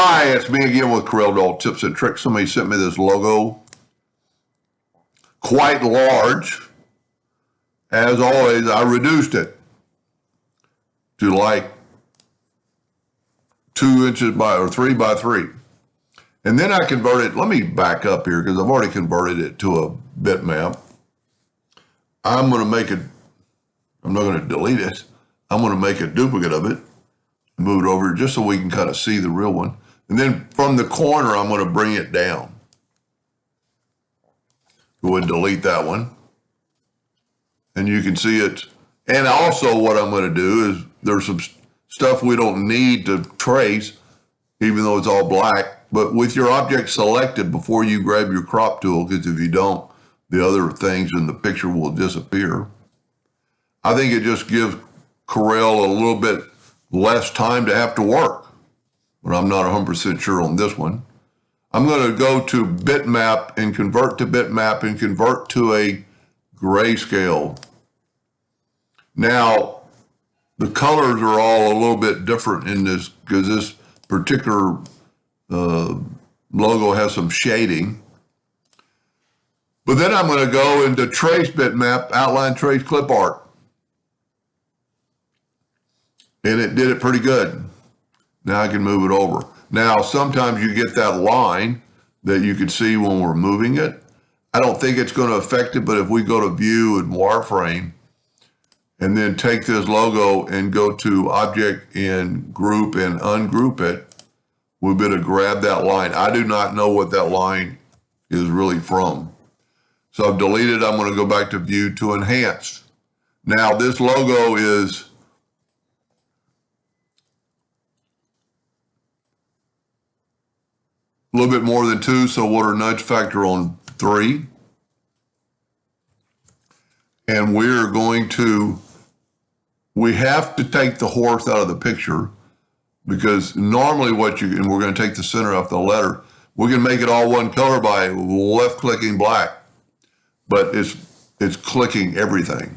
Hi, it's me again with CorelDraw Tips and Tricks. Somebody sent me this logo, quite large. As always, I reduced it to like 2 inches by or 3 by 3. And then I converted, let me back up here because I've already converted it to a bitmap. I'm going to make it, I'm not going to delete it. I'm going to make a duplicate of it, move it over just so we can kind of see the real one. And then from the corner, I'm going to bring it down. Go ahead and delete that one. And you can see it. And also what I'm going to do is there's some stuff we don't need to trace, even though it's all black. But with your object selected before you grab your crop tool, because if you don't, the other things in the picture will disappear. I think it just gives Corel a little bit less time to have to work. But I'm not 100% sure on this one. I'm going to go to bitmap and convert to bitmap and convert to a grayscale. Now, the colors are all a little bit different in this because this particular logo has some shading. But then I'm going to go into trace bitmap, outline trace clip art. And it did it pretty good. Now I can move it over. Now, sometimes you get that line that you can see when we're moving it. I don't think it's going to affect it, but if we go to view and wireframe and then take this logo and go to object and group and ungroup it, we'll be able to grab that line. I do not know what that line is really from. So I've deleted. I'm going to go back to view to enhance. Now this logo is a little bit more than 2, so we'll put a nudge factor on 3. And we're going to, we have to take the horse out of the picture because normally and we're going to take the center off the letter, we can make it all one color by left clicking black, but it's clicking everything.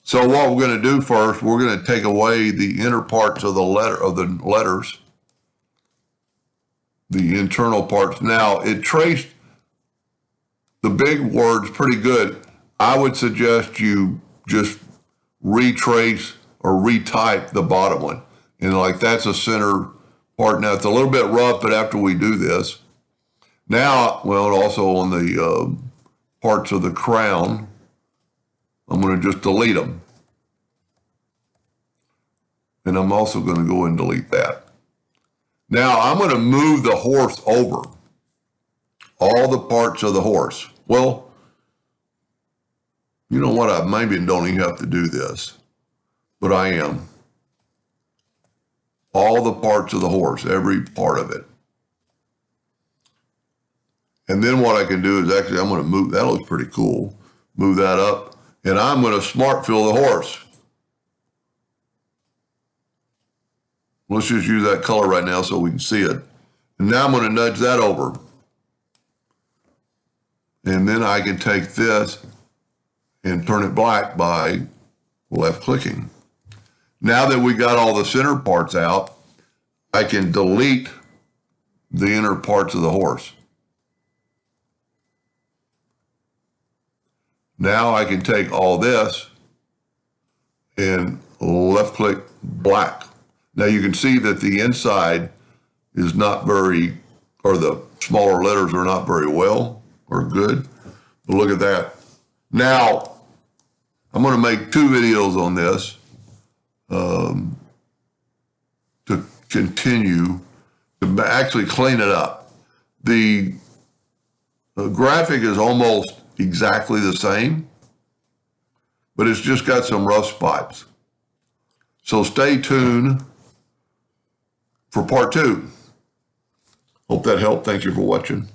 So what we're going to do first, we're going to take away the inner parts of the letters. The internal parts. Now, it traced the big words pretty good. I would suggest you just retrace or retype the bottom one. And like that's a center part. Now, it's a little bit rough, but after we do this, now, well, also on the parts of the crown, I'm going to just delete them. And I'm also going to go and delete that. Now, I'm going to move the horse over, all the parts of the horse. Well, you know what? I maybe don't even have to do this, but I am. All the parts of the horse, every part of it. And then what I can do is actually, I'm going to move, that looks pretty cool. Move that up, and I'm going to smart fill the horse. Let's just use that color right now so we can see it. And now I'm going to nudge that over. And then I can take this and turn it black by left clicking. Now that we got all the center parts out, I can delete the inner parts of the horse. Now I can take all this and left click black. Now you can see that the inside is not very, or the smaller letters are not very well or good. But look at that. Now, I'm going to make 2 videos on this to continue to actually clean it up. The graphic is almost exactly the same, but it's just got some rough spots. So stay tuned for part 2. Hope that helped. Thank you for watching.